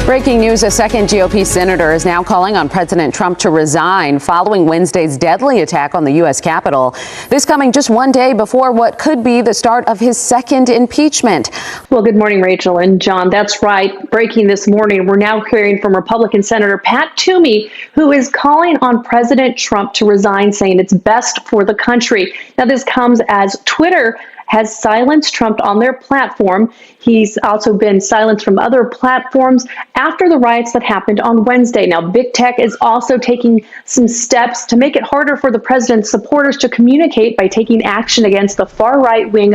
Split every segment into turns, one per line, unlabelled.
Breaking news, a second GOP senator is now calling on President Trump to resign following Wednesday's deadly attack on the U.S. Capitol. This coming just one day before what could be the start of his second impeachment.
Well, good morning, Rachel and John. That's right. Breaking this morning, we're now hearing from Republican Senator Pat Toomey, who is calling on President Trump to resign, saying it's best for the country. Now, this comes as Twitter has silenced Trump on their platform. He's also been silenced from other platforms after the riots that happened on Wednesday. Now, big tech is also taking some steps to make it harder for the president's supporters to communicate by taking action against the far right-wing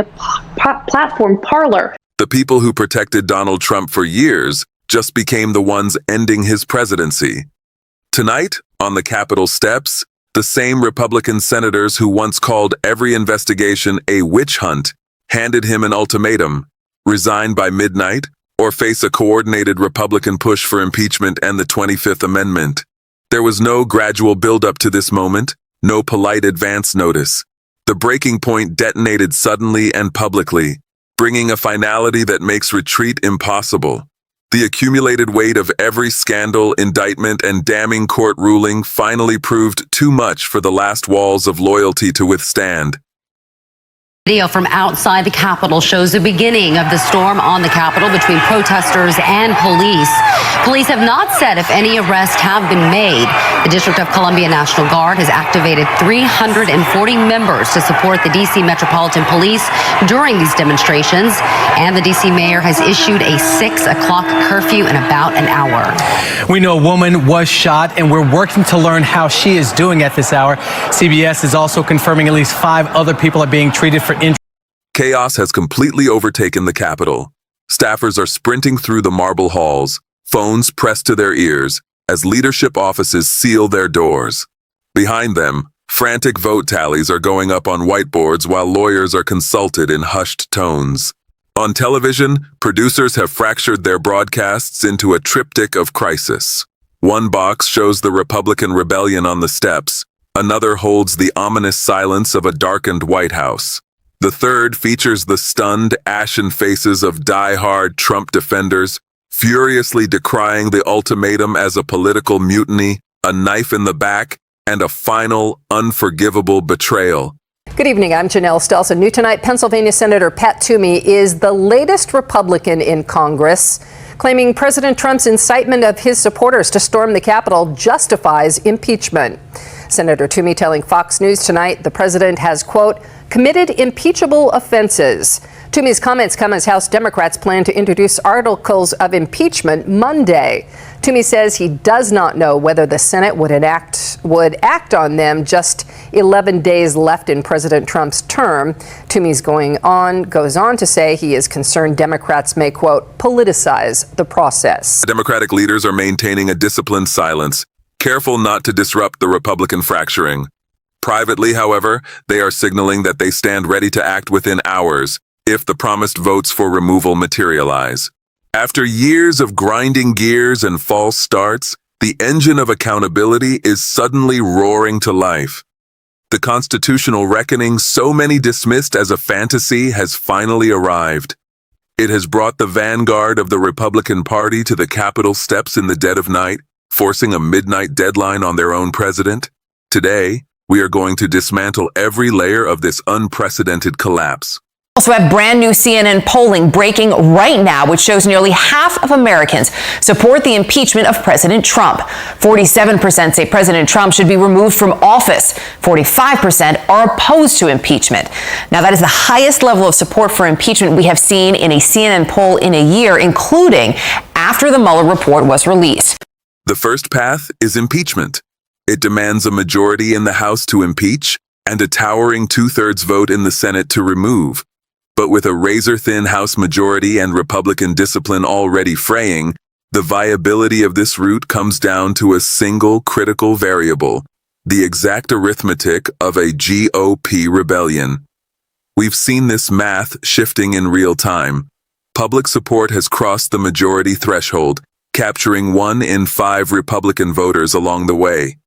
platform Parler.
The people who protected Donald Trump for years just became the ones ending his presidency. Tonight, on the Capitol steps, the same Republican senators who once called every investigation a witch hunt handed him an ultimatum: resign by midnight or face a coordinated Republican push for impeachment and the 25th Amendment. There was no gradual buildup to this moment, no polite advance notice. The breaking point detonated suddenly and publicly, bringing a finality that makes retreat impossible. The accumulated weight of every scandal, indictment, and damning court ruling finally proved too much for the last walls of loyalty to withstand.
Video from outside the Capitol shows the beginning of the storm on the Capitol between protesters and police. Police have not said if any arrests have been made. The District of Columbia National Guard has activated 340 members to support the D.C. Metropolitan Police during these demonstrations, and the D.C. mayor has issued a 6 o'clock curfew in about an hour.
We know a woman was shot, and we're working to learn how she is doing at this hour. CBS is also confirming at least 5 other people are being treated for injury.
Chaos has completely overtaken the Capitol. Staffers are sprinting through the marble halls, phones pressed to their ears, as leadership offices seal their doors. Behind them, frantic vote tallies are going up on whiteboards while lawyers are consulted in hushed tones. On television, producers have fractured their broadcasts into a triptych of crisis. One box shows the Republican rebellion on the steps. Another holds the ominous silence of a darkened White House. The third features the stunned, ashen faces of die-hard Trump defenders, furiously decrying the ultimatum as a political mutiny, a knife in the back, and a final, unforgivable betrayal.
Good evening, I'm Janelle Stelson. New tonight, Pennsylvania Senator Pat Toomey is the latest Republican in Congress, claiming President Trump's incitement of his supporters to storm the Capitol justifies impeachment. Senator Toomey telling Fox News tonight the president has, quote, committed impeachable offenses. Toomey's comments come as House Democrats plan to introduce articles of impeachment Monday. Toomey says he does not know whether the Senate would act on them just 11 days left in President Trump's term. Toomey's goes on to say he is concerned Democrats may, quote, politicize the process.
Democratic leaders are maintaining a disciplined silence, careful not to disrupt the Republican fracturing. Privately, however, they are signaling that they stand ready to act within hours if the promised votes for removal materialize. After years of grinding gears and false starts, the engine of accountability is suddenly roaring to life. The constitutional reckoning so many dismissed as a fantasy has finally arrived. It has brought the vanguard of the Republican Party to the Capitol steps in the dead of night, forcing a midnight deadline on their own president. Today, we are going to dismantle every layer of this unprecedented collapse.
Also have brand new CNN polling breaking right now, which shows nearly half of Americans support the impeachment of President Trump. 47% say President Trump should be removed from office. 45% are opposed to impeachment. Now, that is the highest level of support for impeachment we have seen in a CNN poll in a year, including after the Mueller report was released.
The first path is impeachment. It demands a majority in the House to impeach and a towering 2/3 vote in the Senate to remove. But with a razor-thin House majority and Republican discipline already fraying, the viability of this route comes down to a single critical variable: the exact arithmetic of a GOP rebellion. We've seen this math shifting in real time. Public support has crossed the majority threshold, capturing 1 in 5 Republican voters along the way.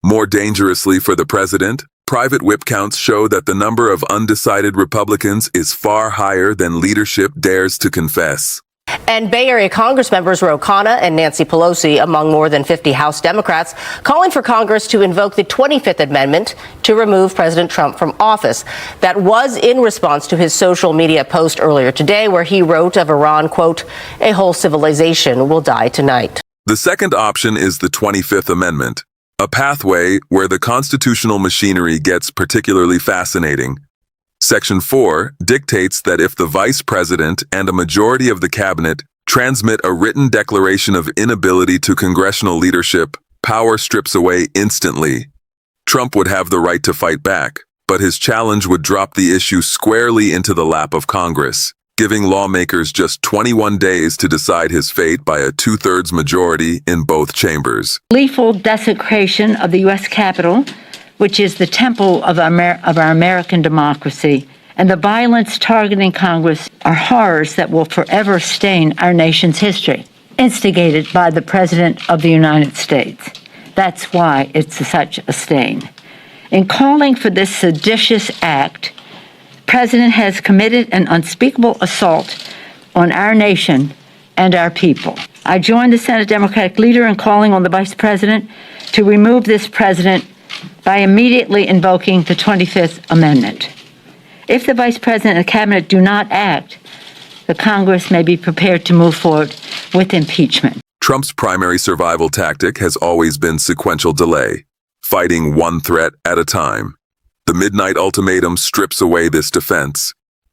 More dangerously for the president, private whip counts show that the number of undecided Republicans is far higher than leadership dares to confess.
And Bay Area Congress members Ro Khanna and Nancy Pelosi, among more than 50 House Democrats, calling for Congress to invoke the 25th Amendment to remove President Trump from office. That was in response to his social media post earlier today, where he wrote of Iran, quote, "A whole civilization will die tonight."
The second option is the 25th Amendment, a pathway where the constitutional machinery gets particularly fascinating. Section 4 dictates that if the vice president and a majority of the cabinet transmit a written declaration of inability to congressional leadership, power strips away instantly. Trump would have the right to fight back, but his challenge would drop the issue squarely into the lap of Congress, giving lawmakers just 21 days to decide his fate by a two-thirds majority in both chambers.
Lethal desecration of the U.S. Capitol, which is the temple of our American democracy, and the violence targeting Congress are horrors that will forever stain our nation's history, instigated by the President of the United States. That's why it's such a stain. In calling for this seditious act, the President has committed an unspeakable assault on our nation and our people. I join the Senate Democratic leader in calling on the Vice President to remove this President by immediately invoking the 25th Amendment. If the Vice President and the Cabinet do not act, the Congress may be prepared to move forward with impeachment.
Trump's primary survival tactic has always been sequential delay, fighting one threat at a time. The midnight ultimatum strips away this defense.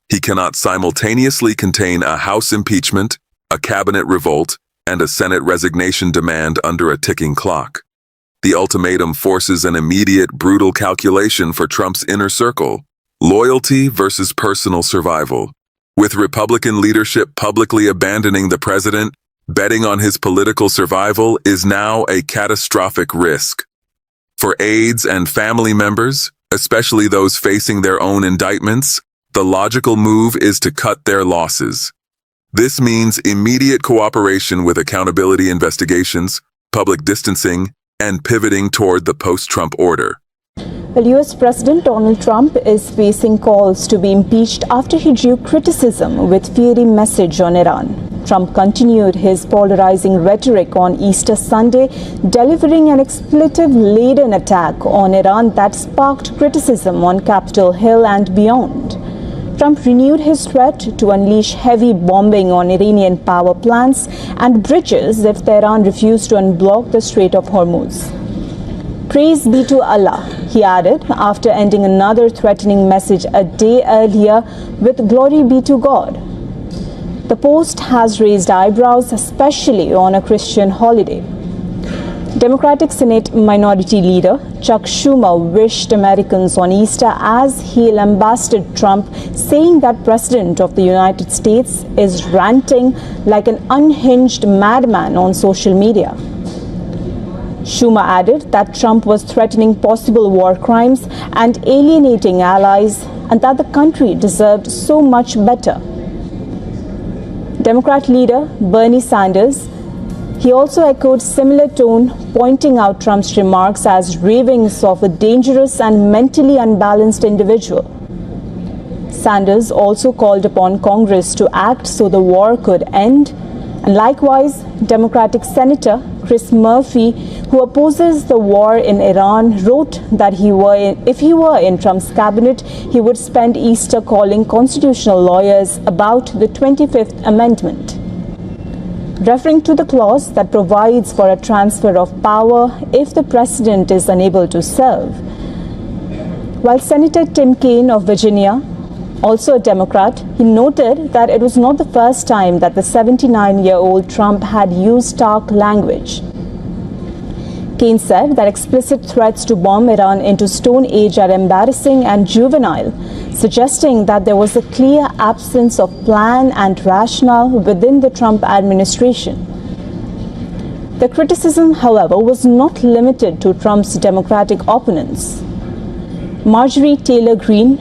He cannot simultaneously contain a House impeachment, a cabinet revolt, and a Senate resignation demand under a ticking clock. The ultimatum forces an immediate, brutal calculation for Trump's inner circle: loyalty versus personal survival. With Republican leadership publicly abandoning the president, betting on his political survival is now a catastrophic risk. For aides and family members, especially those facing their own indictments, the logical move is to cut their losses. This means immediate cooperation with accountability investigations, public distancing, and pivoting toward the post-Trump order.
Well, U.S. President Donald Trump is facing calls to be impeached after he drew criticism with fiery message on Iran. Trump continued his polarizing rhetoric on Easter Sunday, delivering an expletive-laden attack on Iran that sparked criticism on Capitol Hill and beyond. Trump renewed his threat to unleash heavy bombing on Iranian power plants and bridges if Tehran refused to unblock the Strait of Hormuz. Praise be to Allah, he added, after ending another threatening message a day earlier with glory be to God. The post has raised eyebrows, especially on a Christian holiday. Democratic Senate Minority Leader Chuck Schumer wished Americans on Easter as he lambasted Trump, saying that President of the United States is ranting like an unhinged madman on social media. Schumer added that Trump was threatening possible war crimes and alienating allies, and that the country deserved so much better. Democrat leader Bernie Sanders, he also echoed similar tone, pointing out Trump's remarks as ravings of a dangerous and mentally unbalanced individual. Sanders also called upon Congress to act so the war could end, and likewise, Democratic Senator Chris Murphy, who opposes the war in Iran, wrote that if he were in Trump's cabinet, he would spend Easter calling constitutional lawyers about the 25th Amendment, referring to the clause that provides for a transfer of power if the president is unable to serve. While Senator Tim Kaine of Virginia, also a Democrat, he noted that it was not the first time that the 79-year-old Trump had used stark language. Kaine said that explicit threats to bomb Iran into Stone Age are embarrassing and juvenile, suggesting that there was a clear absence of plan and rationale within the Trump administration. The criticism, however, was not limited to Trump's Democratic opponents. Marjorie Taylor Greene,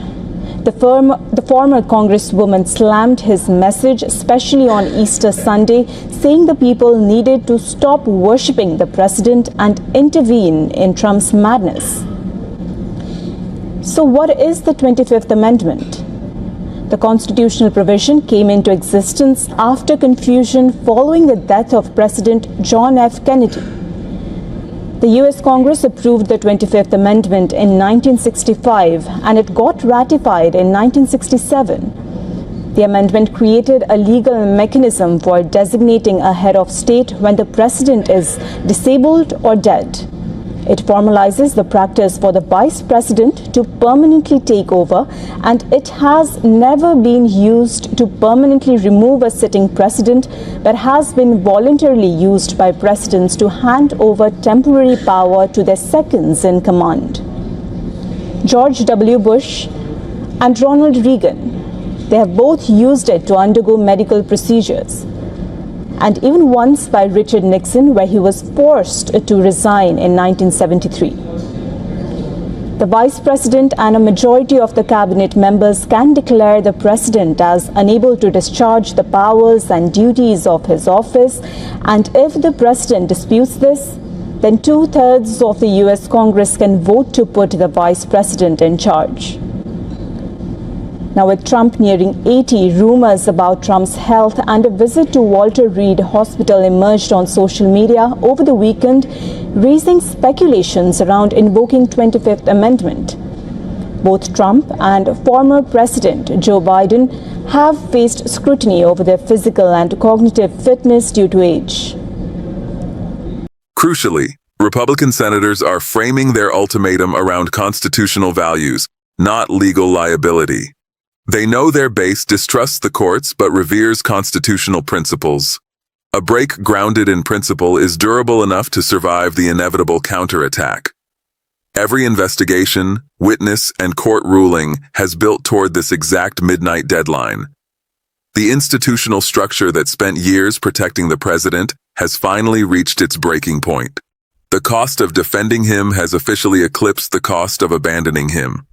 the former Congresswoman, slammed his message, especially on Easter Sunday, saying the people needed to stop worshipping the president and intervene in Trump's madness. So what is the 25th Amendment? The constitutional provision came into existence after confusion following the death of President John F. Kennedy. The US Congress approved the 25th Amendment in 1965 and it got ratified in 1967. The amendment created a legal mechanism for designating a head of state when the president is disabled or dead. It formalizes the practice for the vice president to permanently take over, and it has never been used to permanently remove a sitting president, but has been voluntarily used by presidents to hand over temporary power to their seconds in command. George W. Bush and Ronald Reagan, they have both used it to undergo medical procedures. And even once by Richard Nixon, where he was forced to resign in 1973. The vice president and a majority of the cabinet members can declare the president as unable to discharge the powers and duties of his office, and if the president disputes this, then 2/3 of the US Congress can vote to put the vice president in charge. Now, with Trump nearing 80, rumors about Trump's health and a visit to Walter Reed Hospital emerged on social media over the weekend, raising speculations around invoking 25th Amendment. Both Trump and former President Joe Biden have faced scrutiny over their physical and cognitive fitness due to age.
Crucially, Republican senators are framing their ultimatum around constitutional values, not legal liability. They know their base distrusts the courts but reveres constitutional principles. A break grounded in principle is durable enough to survive the inevitable counterattack. Every investigation, witness, and court ruling has built toward this exact midnight deadline. The institutional structure that spent years protecting the president has finally reached its breaking point. The cost of defending him has officially eclipsed the cost of abandoning him.